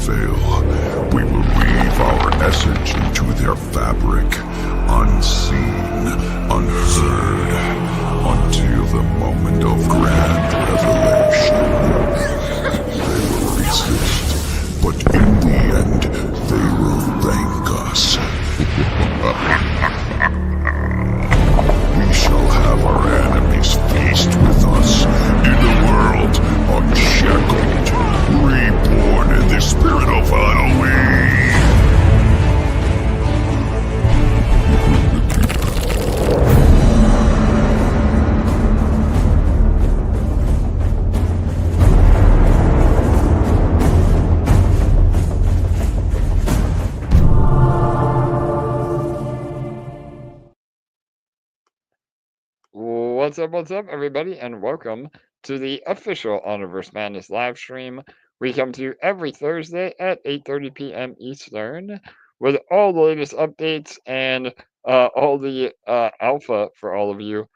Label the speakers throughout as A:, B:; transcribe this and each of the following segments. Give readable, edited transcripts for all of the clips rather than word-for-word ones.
A: fail, we will weave our essence into their fabric, unseen, unheard, until the moment of grand revelation. They will resist, but in the end, they will thank us. We shall have our enemies faced with us in a world unshackled, reborn in the spirit of Halloween.
B: What's up, everybody, and welcome to the official Honorverse Madness live stream. We come to you every Thursday at 8:30 p.m. Eastern with all the latest updates and all the alpha for all of you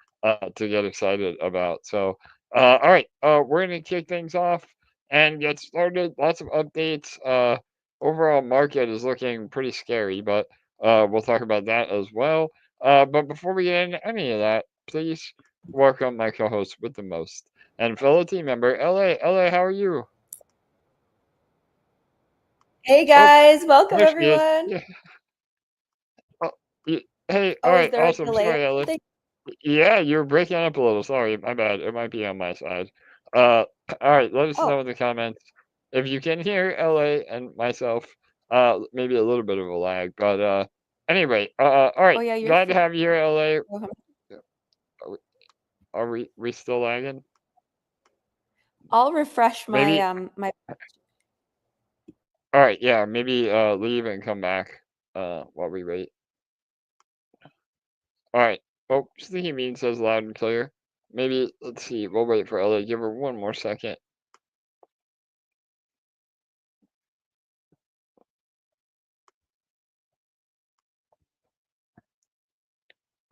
B: to get excited about. So, all right, we're going to kick things off and get started. Lots of updates. Overall market is looking pretty scary, but we'll talk about that as well. But before we get into any of that, please welcome my co-host with the most and fellow team member, LA. LA, how are you?
C: Hey
B: Oh,
C: guys, welcome
B: there she is.
C: everyone.
B: Yeah. Oh, hey, all
C: Oh, is
B: right,
C: there a
B: awesome.
C: delay or
B: Sorry, LA.
C: something?
B: Yeah, you're breaking up a little. Sorry, my bad. It might be on my side. Uh, all right, let us
C: Oh,
B: know in the comments if you can hear LA and myself. Maybe a little bit of a lag, but anyway. All
C: oh
B: right,
C: yeah, you're
B: glad to
C: free.
B: have you here, LA.
C: Go ahead.
B: Are we still lagging?
C: I'll refresh my
B: Maybe.
C: my.
B: All right, yeah, maybe leave and come back while we wait. All right. Oh, Sneaky Mean says loud and clear. Maybe let's see. We'll wait for Ellie. Give her one more second.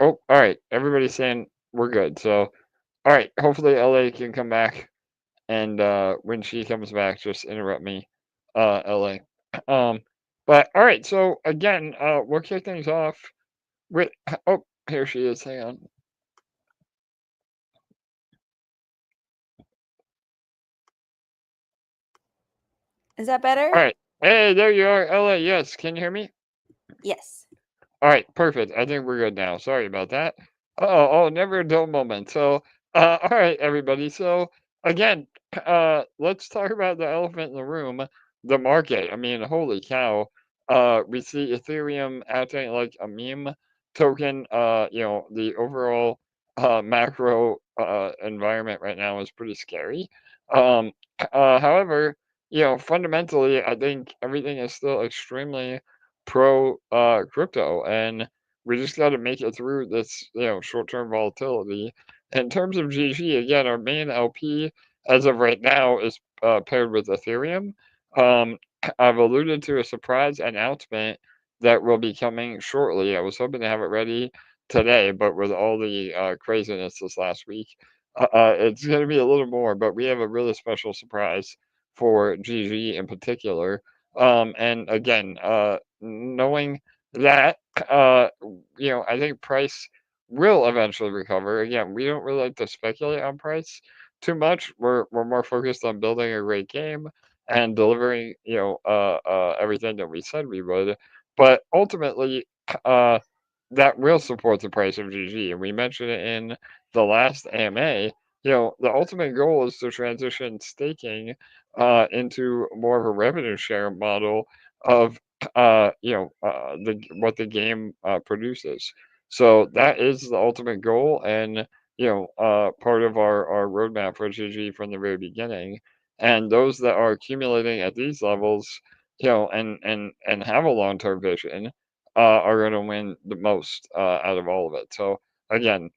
B: Oh, all right. Everybody's saying we're good. So, all right. Hopefully, LA can come back, and when she comes back, just interrupt me, LA. Um, but all right. So again, we'll kick things off with. Oh, here she is. Hang on.
C: Is that better?
B: All right. Hey, there you are, LA. Yes, can you hear me?
C: Yes.
B: All right, perfect. I think we're good now. Sorry about that. Never a dull moment. So, all right, everybody. So, again, let's talk about the elephant in the room, the market. I mean, holy cow. We see Ethereum acting like a meme token. The overall macro environment right now is pretty scary. Um, however, fundamentally, I think everything is still extremely pro crypto, and we just got to make it through this short term volatility. In terms of GG, again, our main LP as of right now is paired with Ethereum. Um, I've alluded to a surprise announcement that will be coming shortly. I was hoping to have it ready today, but with all the craziness this last week, it's going to be a little more. But we have a really special surprise for GG in particular. And again, knowing that, I think price will eventually recover. Again, we don't really like to speculate on price too much. We're more focused on building a great game and delivering, everything that we said we would. But ultimately, uh, that will support the price of GG. And we mentioned it in the last AMA. The ultimate goal is to transition staking into more of a revenue share model of what the game produces. So that is the ultimate goal, and part of our roadmap for GG from the very beginning. And those that are accumulating at these levels, and have a long term vision, are going to win the most out of all of it. So again,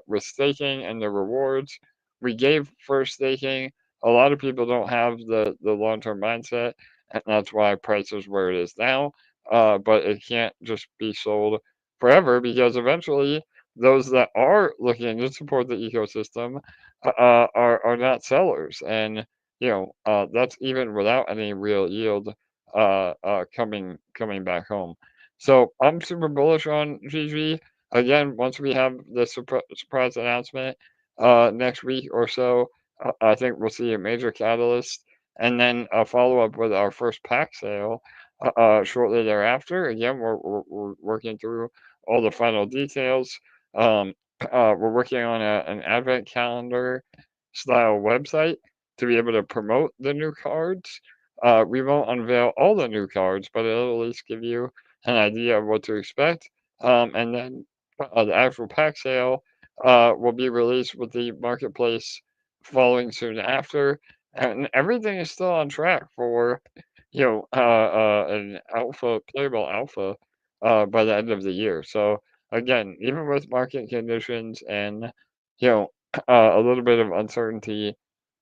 B: with staking and the rewards we gave for staking, a lot of people don't have the long term mindset, and that's why price is where it is now. But it can't just be sold forever, because eventually those that are looking to support the ecosystem are not sellers, and that's even without any real yield coming back home. So I'm super bullish on GG. Again, once we have the surprise announcement next week or so, I think we'll see a major catalyst, and then a follow up with our first pack sale shortly thereafter. Again, we're working through all the final details. Um, we're working on an advent calendar style website to be able to promote the new cards. We won't unveil all the new cards, but it'll at least give you an idea of what to expect. And then the actual pack sale will be released with the marketplace following soon after. And everything is still on track for, an alpha, playable alpha, by the end of the year. So again, even with market conditions and, you know, a little bit of uncertainty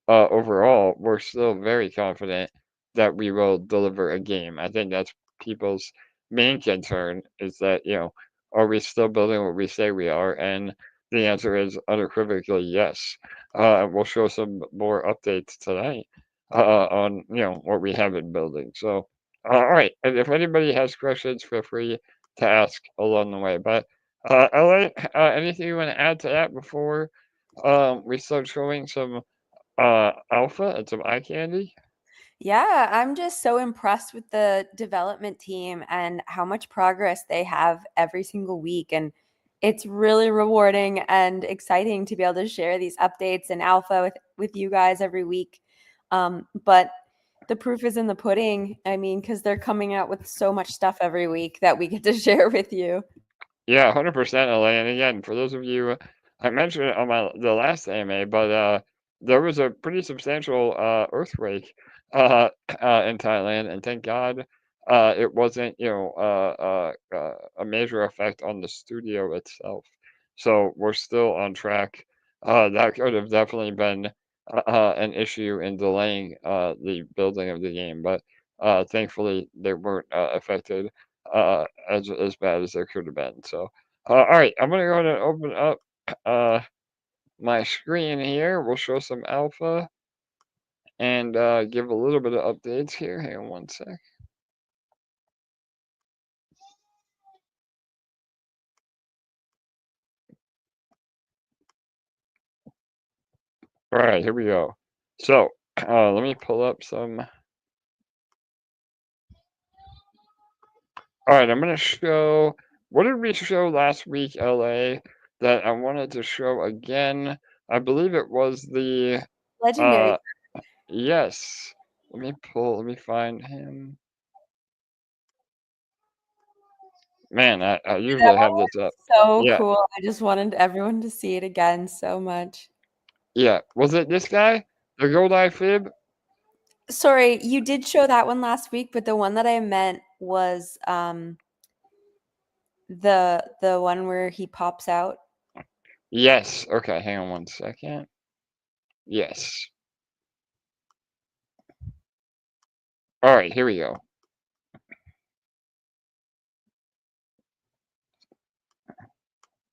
B: overall, we're still very confident that we will deliver a game. I think that's people's main concern is that, are we still building what we say we are? And the answer is unequivocally yes. And we'll show some more updates tonight on, what we have been building. So, all right. And if anybody has questions, feel free to ask along the way. But, LA, anything you want to add to that before we start showing some alpha and some eye candy?
C: Yeah, I'm just so impressed with the development team and how much progress they have every single week. And it's really rewarding and exciting to be able to share these updates and alpha with you guys every week. But the proof is in the pudding. I mean, because they're coming out with so much stuff every week that we get to share with you.
B: Yeah, 100%, LA. And again, for those of you, I mentioned it on the last AMA, but there was a pretty substantial earthquake in Thailand, and thank God it wasn't, a major effect on the studio itself. So we're still on track. That could have definitely been an issue in delaying the building of the game, but thankfully they weren't affected as bad as there could have been. So, all right, I'm gonna go ahead and open up uh, my screen here. We'll show some alpha and give a little bit of updates here. Hang on one sec. All right, here we go. So, let me pull up some. All right, I'm gonna show. What did we show last week, LA? That I wanted to show again. I believe it was the
C: Legendary.
B: uh yes. Let me find him. Man, I
C: That
B: usually
C: one
B: have this up.
C: was so
B: Yeah,
C: cool. I just wanted everyone to see it again so much.
B: yeah. Was it this guy? The gold eye fib?
C: Sorry, you did show that one last week, but the one that I meant was the one where he pops out.
B: Yes. Okay, hang on one second. Yes. All right, here we go.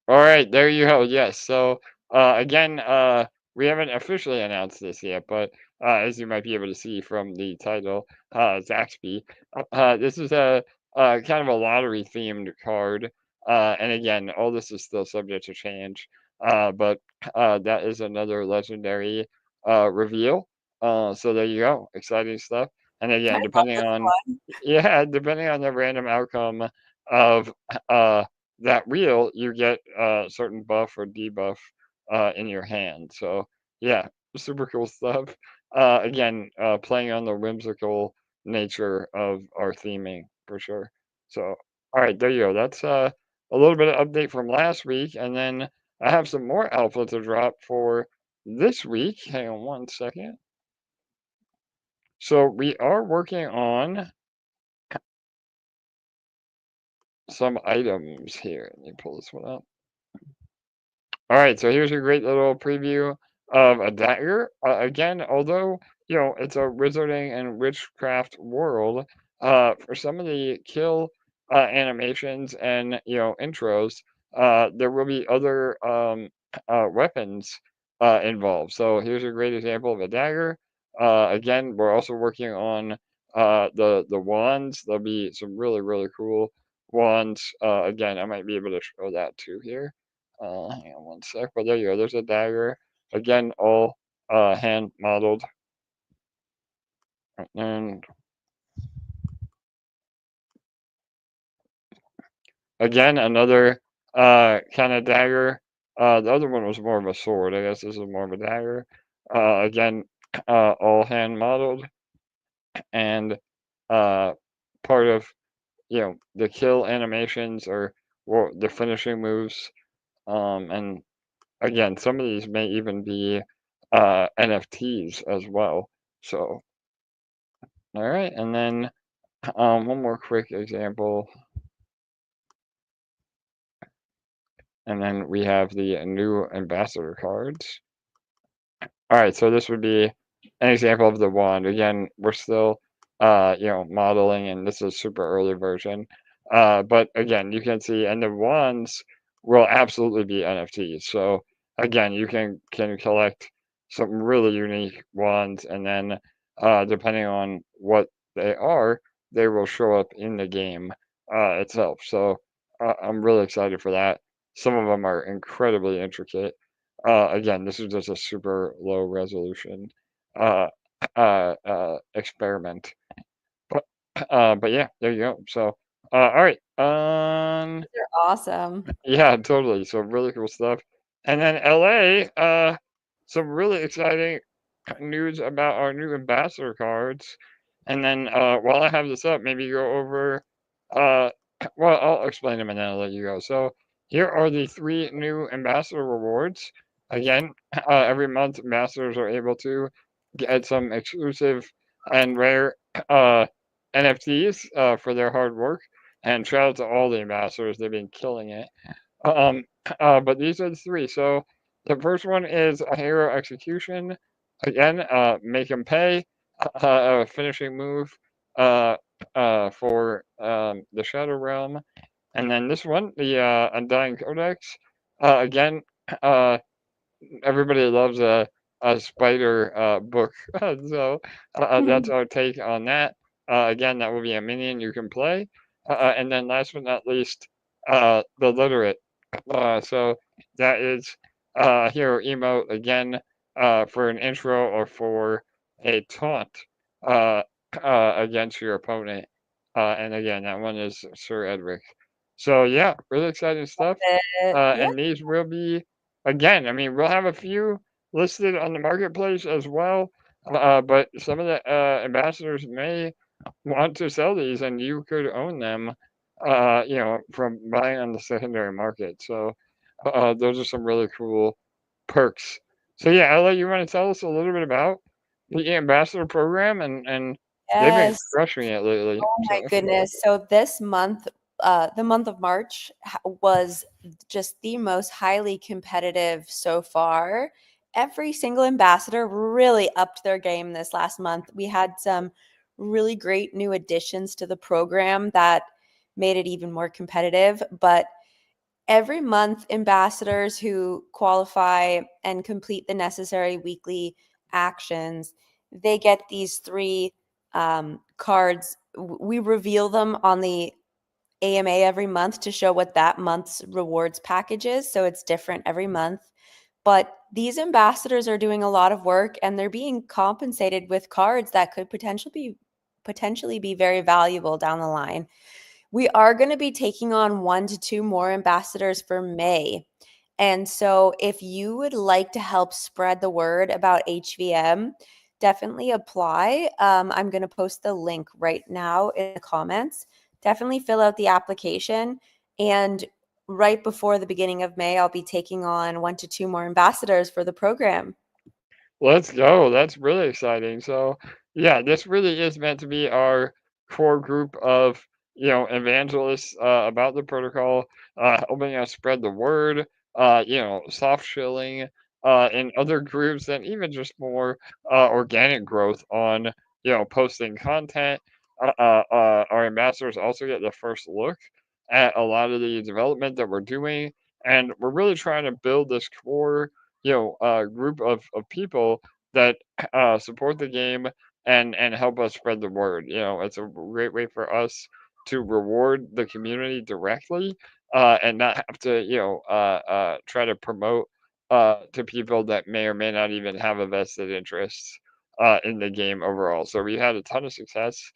B: All right, there you go. Yes. So, again, we haven't officially announced this yet, but as you might be able to see from the title, Zaxby, this is a kind of a lottery themed card. And again, all this is still subject to change. But that is another legendary reveal. So there you go. Exciting stuff. And
C: I
B: again,
C: love this one.
B: yeah, depending on the random outcome of that wheel, you get a certain buff or debuff in your hand. So yeah, super cool stuff. Again, playing on the whimsical nature of our theming for sure. So all right, there you go. That's a little bit of update from last week, and then I have some more alpha to drop for this week. Hang on one second. So we are working on some items here. Let me pull this one up. All right, so here's a great little preview of a dagger. Again, although it's a wizarding and witchcraft world, for some of the kill animations and intros, there will be other weapons involved. So here's a great example of a dagger. Again, we're also working on the wands. There'll be some really cool wands. Again, I might be able to show that too here. Hang on one sec. But there you go. There's a dagger. Again, all hand modeled. And again, another kind of dagger. The other one was more of a sword. I guess this is more of a dagger. Again, all hand modeled, and part of the kill animations or the finishing moves. And again, some of these may even be NFTs as well. So, all right, and then one more quick example. And then we have the new ambassador cards. All right, so this would be an example of the wand. Again, we're still, modeling, and this is super early version. But again, you can see, and the wands will absolutely be NFTs. So again, you can collect some really unique wands, and then depending on what they are, they will show up in the game itself. So I'm really excited for that. Some of them are incredibly intricate. Again, this is just a super low resolution uh, experiment. But but yeah, there you go. So all right.
C: They're awesome.
B: Yeah, totally. So really cool stuff. And then LA, some really exciting news about our new ambassador cards. And then while I have this up, maybe go over uh well, I'll explain them and then I'll let you go. So here are the 3 new ambassador rewards. Again, every month ambassadors are able to get some exclusive and rare NFTs for their hard work. And shout out to all the ambassadors, they've been killing it. Um, but these are the 3. So the first one is a hero execution. Again, make him pay. A finishing move for the Shadow Realm. And then this one, the Undying Codex. Again, uh, everybody loves a spider book. So that's our take on that. Again, that will be a minion you can play. And then last but not least, the literate. So that is hero emote again for an intro or for a taunt uh, against your opponent. And again, that one is Sir Edric. So yeah, really exciting stuff.
C: Yeah.
B: And these will be again. I mean, we'll have a few listed on the marketplace as well. But some of the ambassadors may want to sell these, and you could own them. From buying on the secondary market. So those are some really cool perks. So yeah, Ella, you want to tell us a little bit about the ambassador program and they've been
C: Yes.
B: crushing it lately.
C: Oh my
B: So
C: goodness. So this month, the month of March was just the most highly competitive so far. Every single ambassador really upped their game this last month. We had some really great new additions to the program that made it even more competitive. But every month, ambassadors who qualify and complete the necessary weekly actions, they get these 3 cards. We reveal them on the AMA every month to show what that month's rewards package is. So it's different every month. But these ambassadors are doing a lot of work and they're being compensated with cards that could potentially be very valuable down the line. We are going to be taking on 1 to 2 more ambassadors for May. And so if you would like to help spread the word about HVM, definitely apply. I'm going to post the link right now in the comments. Definitely fill out the application. And right before the beginning of May, I'll be taking on 1 to 2 more ambassadors for the program.
B: let's go. That's really exciting. So, yeah, this really is meant to be our core group of, evangelists about the protocol, helping us spread the word, soft shilling, in other groups, and even just more organic growth on, posting content. Our ambassadors also get the first look at a lot of the development that we're doing, and we're really trying to build this core group of people that support the game and help us spread the word. It's a great way for us to reward the community directly, and not have to try to promote to people that may or may not even have a vested interest in the game overall. So we had a ton of success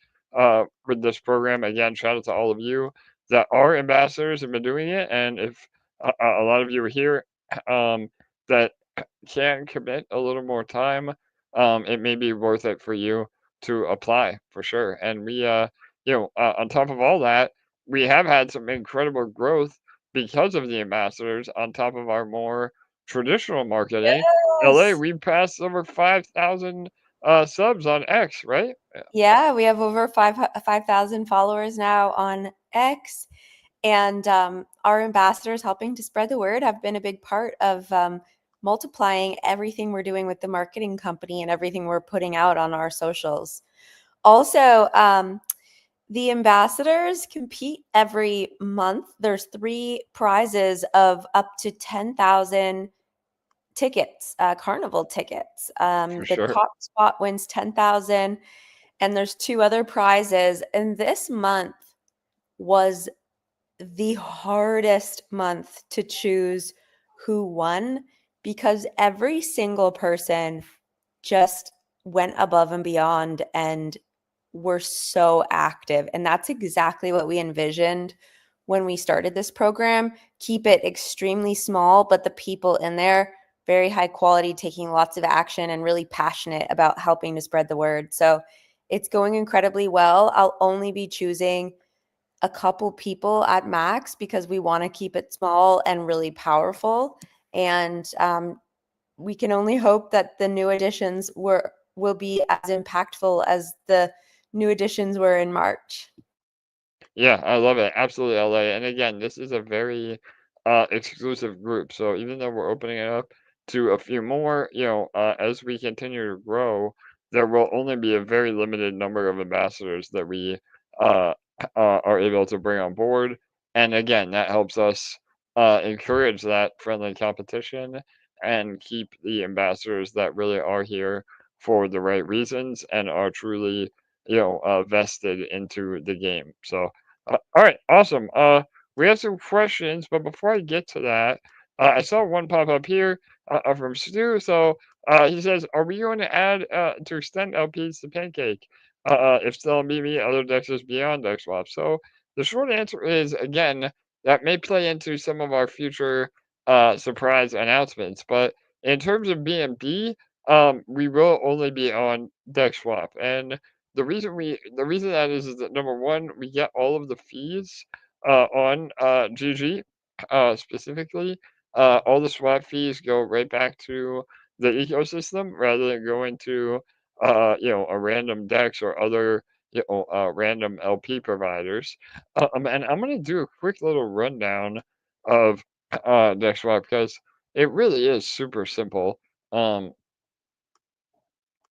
B: with this program. Again, shout out to all of you that are ambassadors and been doing it. And if a lot of you are here that can commit a little more time, it may be worth it for you to apply for sure. And on top of all that, we have had some incredible growth because of the ambassadors. On top of our more traditional marketing, LA,
C: Yes.
B: we passed over 5,000 subs on X, right?
C: Yeah, we have over 5,000 followers now on X. And our ambassadors helping to spread the word have been a big part of multiplying everything we're doing with the marketing company and everything we're putting out on our socials. Also, the ambassadors compete every month. There's 3 prizes of up to 10,000 tickets, carnival tickets.
B: For
C: The
B: sure.
C: top spot wins 10,000, and there's 2 other prizes. And this month was the hardest month to choose who won because every single person just went above and beyond and were so active. And that's exactly what we envisioned when we started this program. Keep it extremely small, but the people in there, very high quality, taking lots of action and really passionate about helping to spread the word. So it's going incredibly well. I'll only be choosing a couple people at max because we want to keep it small and really powerful. And we can only hope that the new additions will be as impactful as the new additions were in March.
B: Yeah, I love it. Absolutely, LA. And again, this is a very exclusive group. So even though we're opening it up to a few more, as we continue to grow, there will only be a very limited number of ambassadors that we uh, are able to bring on board. And again, that helps us encourage that friendly competition and keep the ambassadors that really are here for the right reasons and are truly, vested into the game. So all right, awesome. We have some questions, but before I get to that, I saw one pop up here from Stu. So he says, "Are we going to add to extend LPs to Pancake? If still meet me other dexes beyond Dex Swap?" So the short answer is, again, that may play into some of our future surprise announcements. But in terms of BNB, we will only be on Dex Swap, and the reason that is that number one, we get all of the fees on GG specifically. All the swap fees go right back to the ecosystem rather than going to a random DEX or other random LP providers. And I'm gonna do a quick little rundown of DEX swap because it really is super simple. Um,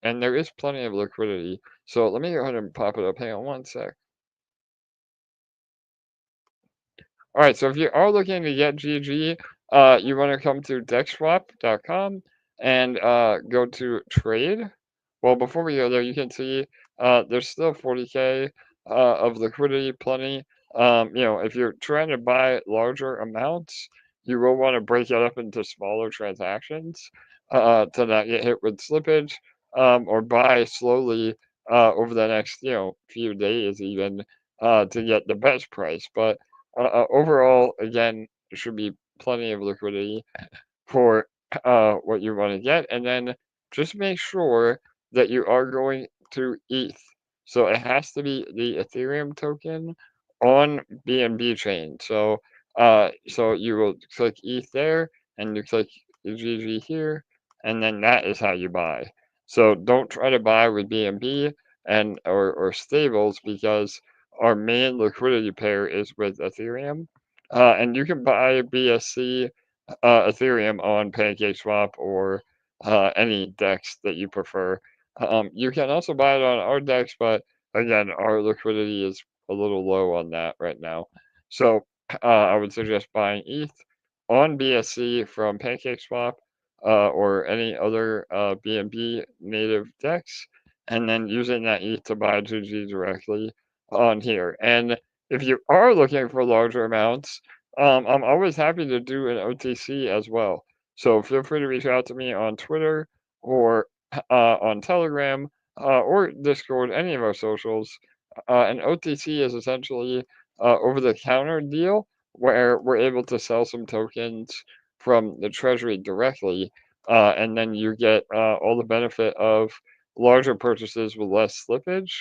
B: and there is plenty of liquidity. So let me go ahead and pop it up. Hang on one sec. All right, so if you are looking to get GG, you want to come to dexswap.com and go to trade. Well, before we go there, you can see there's still 40K of liquidity, plenty. If you're trying to buy larger amounts, you will want to break it up into smaller transactions to not get hit with slippage, or buy slowly over the next, few days even to get the best price. But overall, again, there should be plenty of liquidity for what you want to get, and then just make sure that you are going to ETH. So it has to be the Ethereum token on BNB chain. So you will click ETH there, and you click GG here, and then that is how you buy. So don't try to buy with BNB and or stables because our main liquidity pair is with Ethereum, and you can buy BSC Ethereum on PancakeSwap or any DEX that you prefer. You can also buy it on our DEX, but again, our liquidity is a little low on that right now. So I would suggest buying ETH on BSC from PancakeSwap or any other BNB native DEX, and then using that ETH to buy GG directly on here. And if you are looking for larger amounts, I'm always happy to do an OTC as well. So feel free to reach out to me on Twitter or on Telegram or Discord, any of our socials. An OTC is essentially over the counter deal where we're able to sell some tokens from the treasury directly, and then you get all the benefit of larger purchases with less slippage,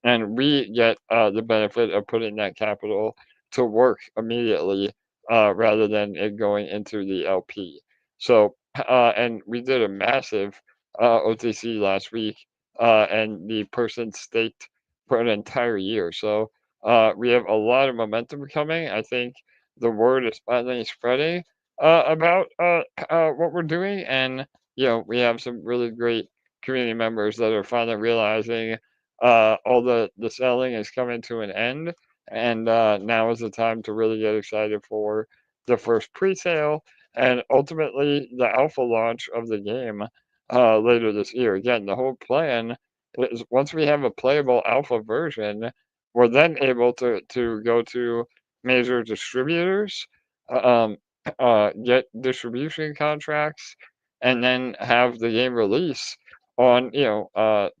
B: and we get the benefit of putting that capital to work immediately rather than it going into the LP. So, and we did a massive OTC last week, and the person staked for an entire year. So, we have a lot of momentum coming. I think the word is finally spreading about what we're doing, and we have some really great community members that are finally realizing all the selling is coming to an end, and now is the time to really get excited for the first pre-sale and ultimately the alpha launch of the game later this year. Again, the whole plan is once we have a playable alpha version, we're then able to go to major distributors, um, get distribution contracts, and then have the game release on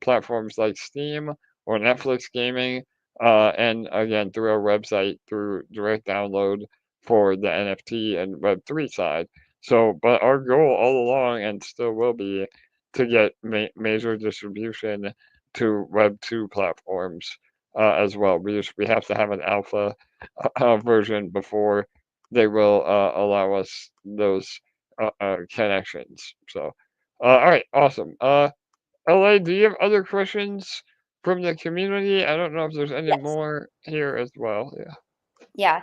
B: platforms like Steam or Netflix Gaming, and again through our website through direct download for the NFT and Web3 side. So, but our goal all along and still will be to get major distribution to Web2 platforms as well. We have to have an alpha version before they will allow us those connections. So, all right, awesome. LA, do you have other questions from the community? I don't know if there's any
C: Yes.
B: more here as well. Yeah.
C: Yeah.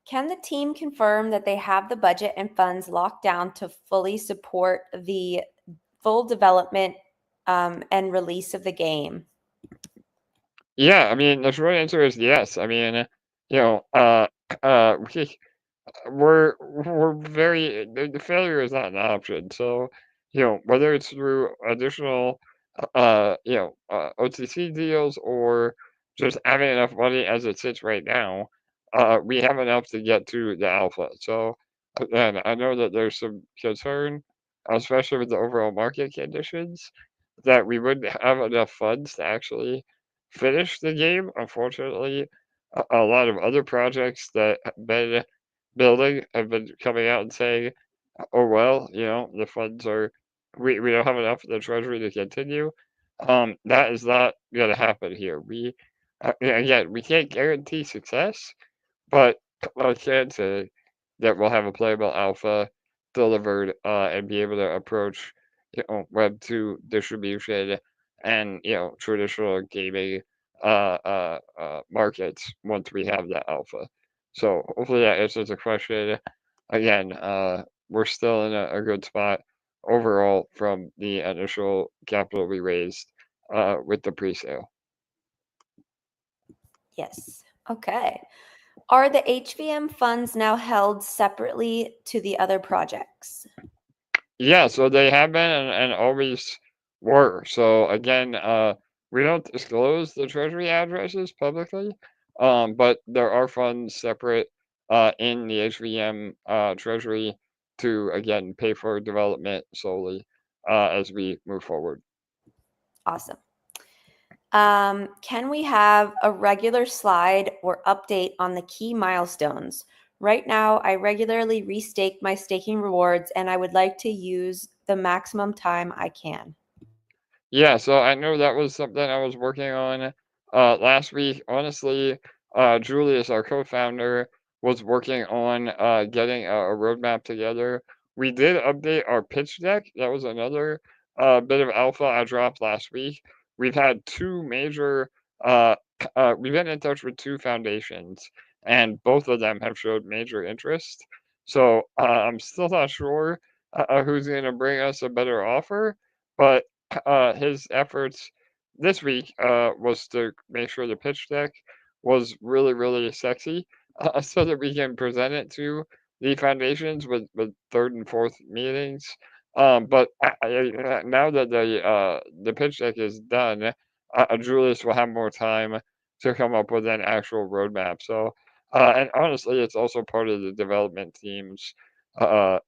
C: Can the team confirm that they have the budget and funds locked down to fully support the full development and release of the game?
B: Yeah, I mean, the short answer is yes. I mean, you know, we we're very the failure is not an option. So, whether it's through additional OTC deals or just having enough money as it sits right now, we have enough to get to the alpha. So again, I know that there's some concern, especially with the overall market conditions, that we wouldn't have enough funds to actually finish the game. Unfortunately, a lot of other projects that have been building have been coming out and saying, "Oh well, the funds are we don't have enough in the treasury to continue." That is not going to happen here. Again, we can't guarantee success, but I can say that we'll have a playable alpha delivered and be able to approach Web2 distribution and traditional gaming markets once we have that alpha. So hopefully that answers the question. Again, we're still in a good spot overall from the initial capital we raised with the pre-sale.
C: Yes. Okay. Are the HVM funds now held separately to the other projects?
B: Yeah, so they have been and always were. So again, we don't disclose the treasury addresses publicly, but there are funds separate in the HVM treasury to again pay for development solely as we move forward.
C: Awesome. Can we have a regular slide or update on the key milestones? Right now, I regularly restake my staking rewards and I would like to use the maximum time I can.
B: Yeah, so I know that was something I was working on last week. Honestly, Julius, our co-founder, was working on getting a roadmap together. We did update our pitch deck. That was another bit of alpha I dropped last week. We've had two major, we've been in touch with two foundations, and both of them have showed major interest. So I'm still not sure who's going to bring us a better offer, but his efforts this week was to make sure the pitch deck was really, really sexy so that we can present it to the foundations with third and fourth meetings But now that the pitch deck is done, Julius will have more time to come up with an actual roadmap. So, and honestly, it's also part of the development team's uh,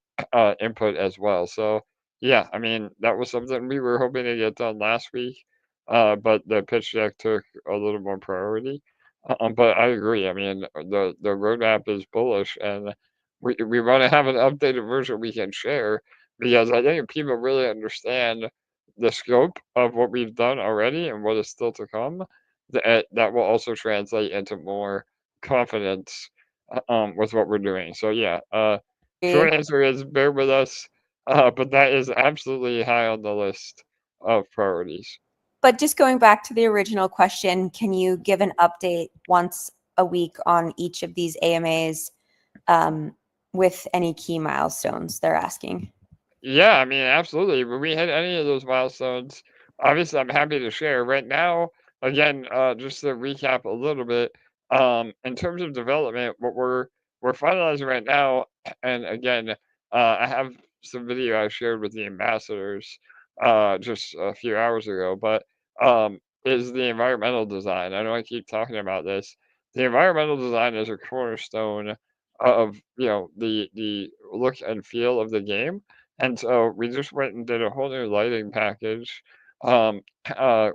B: input as well. So, yeah, I mean, that was something we were hoping to get done last week, but the pitch deck took a little more priority. But I agree. I mean, the roadmap is bullish, and we want to have an updated version we can share because I think if people really understand the scope of what we've done already and what is still to come, that will also translate into more confidence with what we're doing. So yeah,
C: Agree.
B: short answer is bear with us, but that is absolutely high on the list of priorities.
C: But just going back to the original question, can you give an update once a week on each of these AMAs with any key milestones they're asking?
B: Yeah, I mean, absolutely. When we hit any of those milestones, obviously, I'm happy to share. Right now, again, just to recap a little bit, in terms of development, what we're finalizing right now, and again, I have some video I shared with the ambassadors just a few hours ago, but is the environmental design. I know I keep talking about this. The environmental design is a cornerstone of the look and feel of the game, and so we just went and did a whole new lighting package um,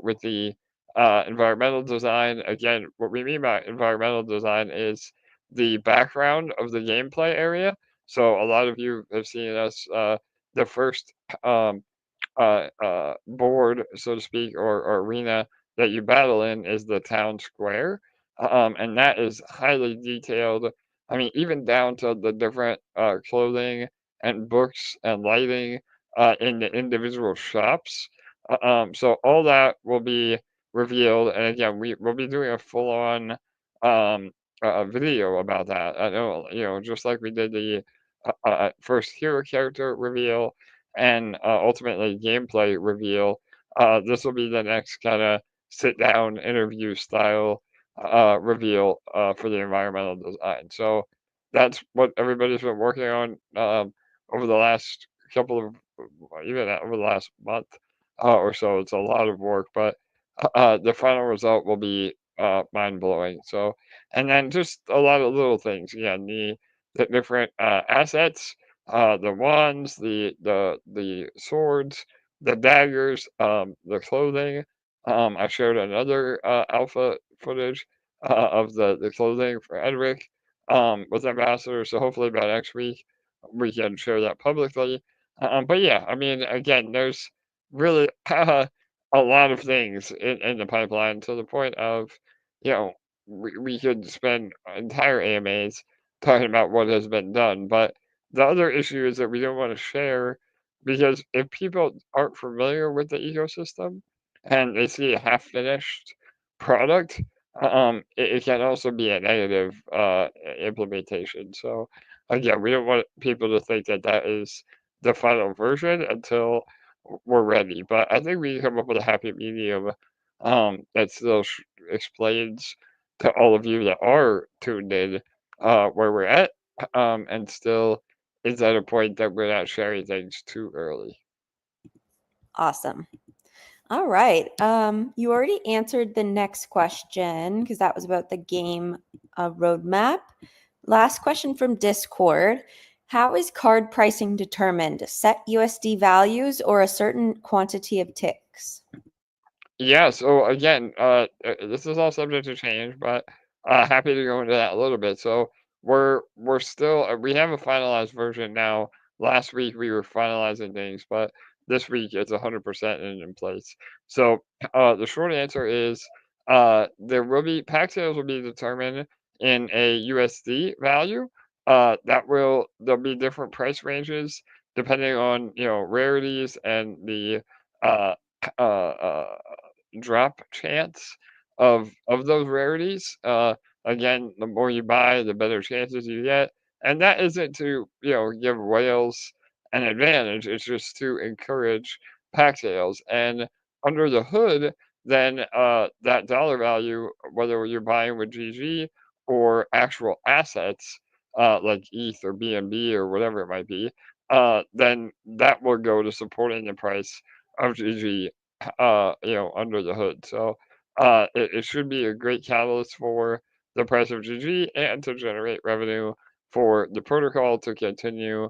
B: with the environmental design. Again, what we mean by environmental design is the background of the gameplay area. So a lot of you have seen us, the first um, board, so to speak, or arena that you battle in is the town square. And that is highly detailed. I mean, even down to the different clothing and books and lighting in the individual shops. So all that will be revealed. And again, we'll be doing a full on video about that. I know, just like we did the first hero character reveal and ultimately gameplay reveal. This will be the next kind of sit down interview style reveal for the environmental design. So that's what everybody's been working on over the last couple of, even over the last month or so. It's a lot of work, but the final result will be mind blowing. So, and then just a lot of little things. Again, the different assets, the wands, the swords, the daggers, the clothing. I showed another alpha footage of the clothing for Edric with Ambassador. So hopefully by next week we can share that publicly. But yeah, I mean, again, there's really a lot of things in the pipeline to the point of, you know, we could spend entire AMAs talking about what has been done. But the other issue is that we don't want to share because if people aren't familiar with the ecosystem and they see a half finished product, it can also be a negative implementation. So again, we don't want people to think that that is the final version until we're ready. But I think we can come up with a happy medium that still explains to all of you that are tuned in where we're at, and still is at a point that we're not sharing things too early.
C: Awesome. All right. You already answered the next question because that was about the game roadmap. Last question from Discord. How is card pricing determined? Set USD values or a certain quantity of ticks?
B: Yeah, so again, this is all subject to change, but happy to go into that a little bit. So we're still we have a finalized version now. Last week we were finalizing things, but this week it's 100% in place. So the short answer is there will be pack sales will be determined in a USD value. There'll be different price ranges depending on rarities and the uh, uh, uh, drop chance of those rarities. Again, the more you buy, the better chances you get, and that isn't to give whales an advantage. It's just to encourage pack sales. And under the hood, then that dollar value, whether you're buying with GG or actual assets like ETH or BNB or whatever it might be, then that will go to supporting the price of GG, under the hood. So it should be a great catalyst for the price of GG and to generate revenue for the protocol to continue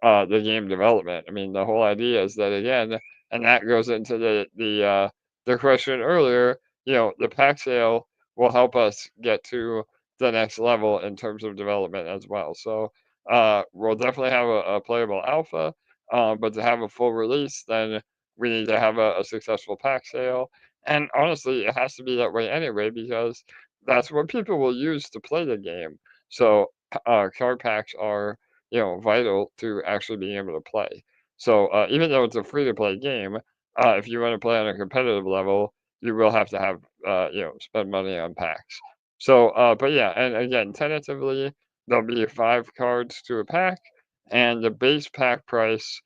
B: the game development. I mean, the whole idea is that again, and that goes into the question earlier. The pack sale will help us get to the next level in terms of development as well. So we'll definitely have a playable alpha, but to have a full release, then we need to have a successful pack sale. And honestly, it has to be that way anyway because that's what people will use to play the game. So card packs are vital to actually being able to play. So even though it's a free to play game, if you want to play on a competitive level, you will have to have spend money on packs. So but yeah, and again, tentatively there'll be 5 cards to a pack, and the base pack price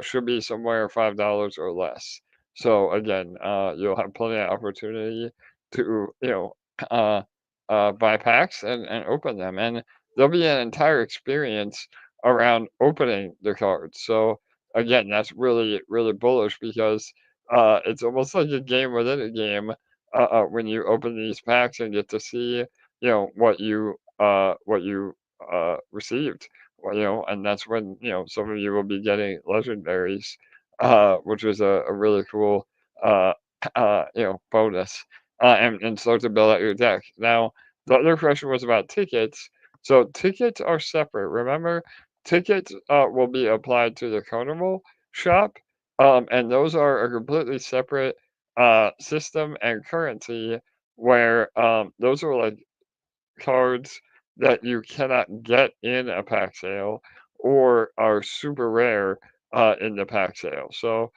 B: should be somewhere $5 or less. So again, you'll have plenty of opportunity to uh, buy packs and open them, and there'll be an entire experience around opening the cards. So again, that's really really bullish because it's almost like a game within a game when you open these packs and get to see what you received. Well, and that's when some of you will be getting legendaries, which is a really cool uh, bonus, and start to build out your deck. Now, the other question was about tickets. So tickets are separate. Remember, tickets will be applied to the carnival shop, and those are a completely separate system and currency where those are like cards that you cannot get in a pack sale or are super rare in the pack sale. So,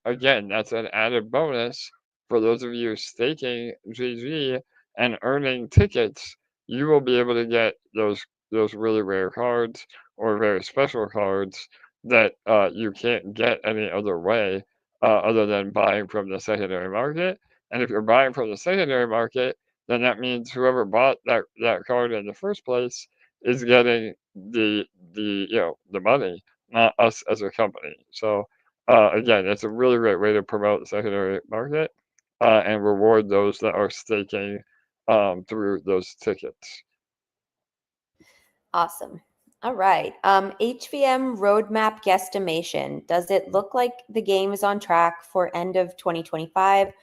B: again, that's an added bonus for those of you staking GG and earning tickets. You will be able to get those really rare cards or very special cards that you can't get any other way other than buying from the secondary market. And if you're buying from the secondary market, then that means whoever bought that card in the first place is getting the money, not us as a company. So again, it's a really great way to promote the secondary market and reward those that are staking through those tickets.
C: Awesome. All right. HVM roadmap guesstimation. Does it look like the game is on track for end of 2025,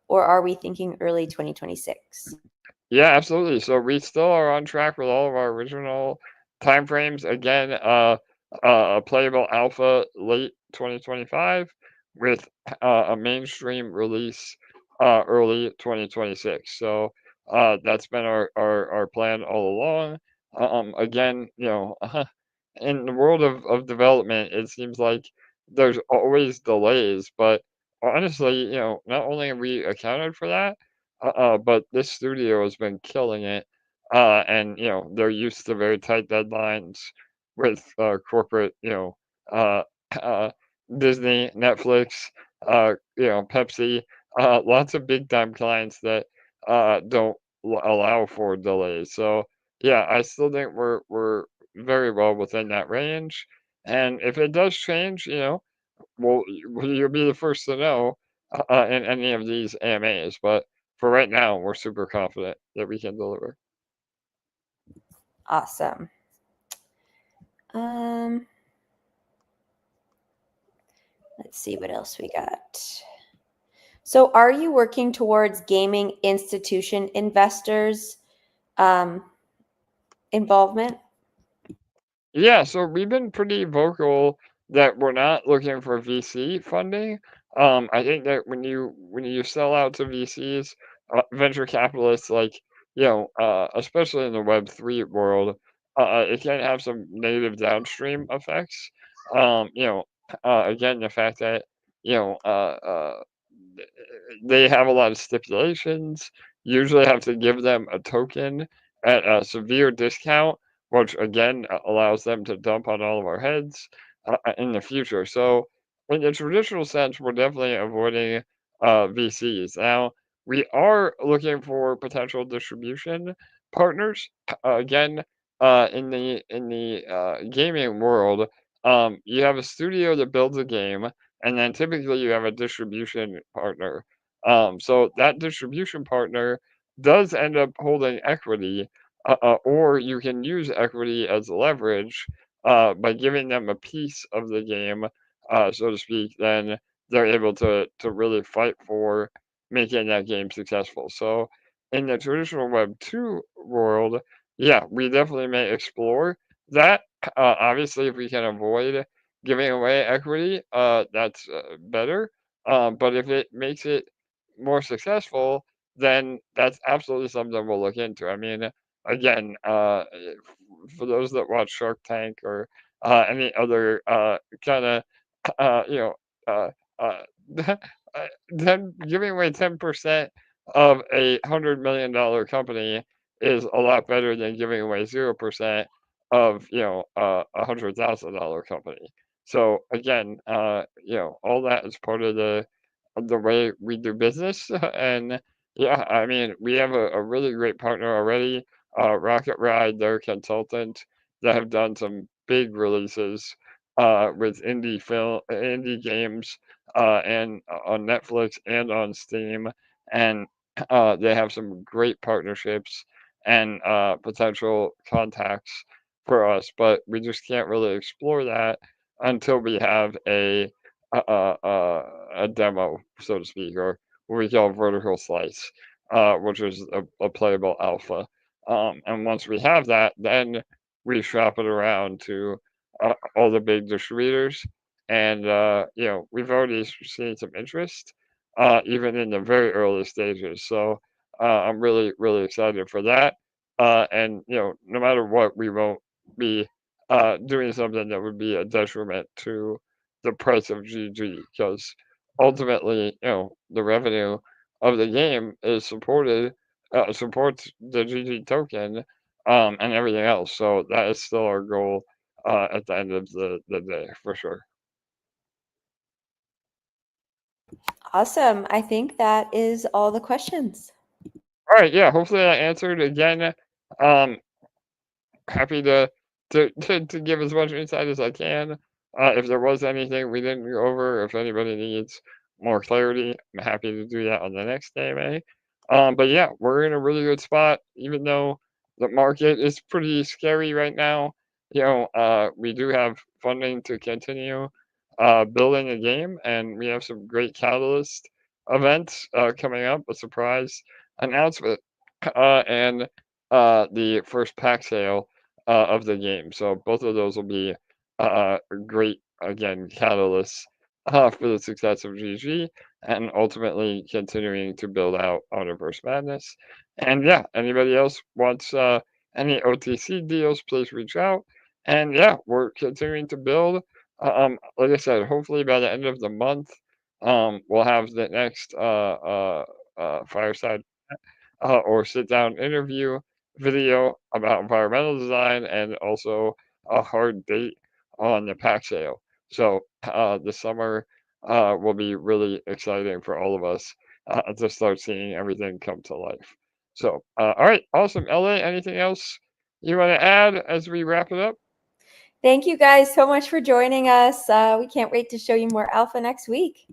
C: or are we thinking early 2026?
B: Yeah, absolutely. So we still are on track with all of our original timeframes. Again, a playable alpha late 2025 with a mainstream release early 2026. So that's been our plan all along. Again, in the world of development, it seems like there's always delays, but honestly, not only have we accounted for that, but this studio has been killing it, and they're used to very tight deadlines with corporate, uh, uh, Disney, Netflix, Pepsi, lots of big time clients that don't allow for delays. So yeah, I still think we're very well within that range. And if it does change, well, you'll be the first to know in any of these AMAs. But for right now, we're super confident that we can deliver.
C: Awesome. Let's see what else we got. So, are you working towards gaming institution investors involvement?
B: Yeah, so we've been pretty vocal that we're not looking for VC funding. I think that when you sell out to VCs, venture capitalists, like especially in the Web3 world, it can have some negative downstream effects. Again, the fact that you know they have a lot of stipulations. Usually, have to give them a token at a severe discount, which again allows them to dump on all of our heads in the future. So, in the traditional sense, we're definitely avoiding VCs. Now, we are looking for potential distribution partners. Again, in the gaming world, you have a studio that builds a game, and then typically you have a distribution partner. So that distribution partner does end up holding equity, or you can use equity as leverage by giving them a piece of the game, so to speak. Then they're able to really fight for making that game successful. So in the traditional Web 2 world, yeah, we definitely may explore that. Obviously, if we can avoid giving away equity, that's better. But if it makes it more successful, then that's absolutely something we'll look into. I mean, again, for those that watch Shark Tank or any other kind of, you know, uh, uh, then giving away 10% of $100 million company is a lot better than giving away 0% of $100,000 company. So again, all that is part of the way we do business. And yeah, I mean, we have a really great partner already, Rocket Ride, their consultant, that have done some big releases with indie games, and on Netflix and on Steam, and they have some great partnerships and potential contacts for us, but we just can't really explore that until we have a demo, so to speak, or what we call vertical slice, which is a playable alpha. And once we have that, then we shop it around to all the big distributors, and we've already seen some interest, even in the very early stages. So I'm really, really excited for that. And no matter what, we won't be doing something that would be a detriment to the price of GG, because ultimately, the revenue of the game is supports the GG token, and everything else. So that is still our goal at the end of the day, for sure.
C: Awesome. I think that is all the questions.
B: All right, yeah. Hopefully, I answered again. Um, Happy to give as much insight as I can. If there was anything we didn't go over, if anybody needs more clarity, I'm happy to do that on the next AMA. But yeah, we're in a really good spot, even though the market is pretty scary right now. We do have funding to continue building a game, and we have some great catalyst events coming up. A surprise announcement, and the first pack sale of the game. So both of those will be great, again, catalysts for the success of GG, and ultimately continuing to build out Universe Madness. And yeah, anybody else wants any OTC deals, please reach out. And yeah, we're continuing to build. Like I said, hopefully by the end of the month, we'll have the next fireside or sit down interview video about environmental design, and also a hard date on the pack sale. So the summer will be really exciting for all of us to start seeing everything come to life. So, all right, awesome. LA, anything else you want to add as we wrap it up?
C: Thank you guys so much for joining us. We can't wait to show you more alpha next week.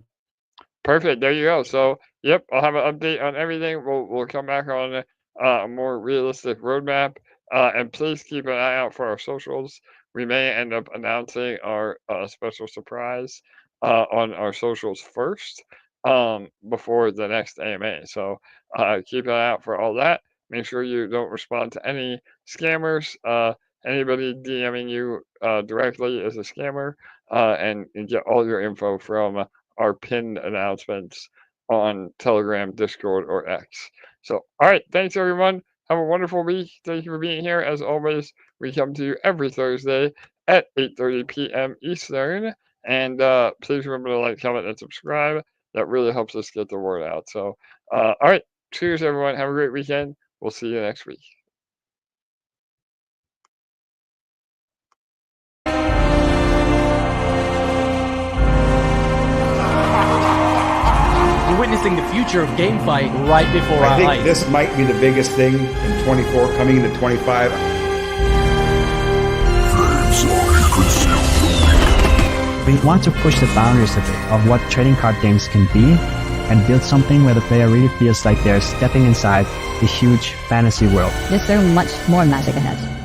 B: Perfect. There you go. So, yep, I'll have an update on everything. We'll come back on a more realistic roadmap, and please keep an eye out for our socials. We may end up announcing our special surprise on our socials first, before the next AMA. So keep an eye out for all that. Make sure you don't respond to any scammers. Anybody DMing you directly is a scammer, and get all your info from our pinned announcements on Telegram, Discord, or X. So, all right, thanks everyone. Have a wonderful week. Thank you for being here. As always, we come to you every Thursday at 8:30 p.m. Eastern. And please remember to like, comment, and subscribe. That really helps us get the word out. So, all right, cheers, everyone. Have a great weekend. We'll see you next week.
D: We're witnessing the future of gameplay right before our
E: I think
D: eyes.
E: this might be the biggest thing in 24 coming into 25.
A: There's only concealed
F: We want to push the boundaries a bit of what trading card games can be and build something where the player really feels like they're stepping inside the huge fantasy world.
G: There's so much more magic ahead.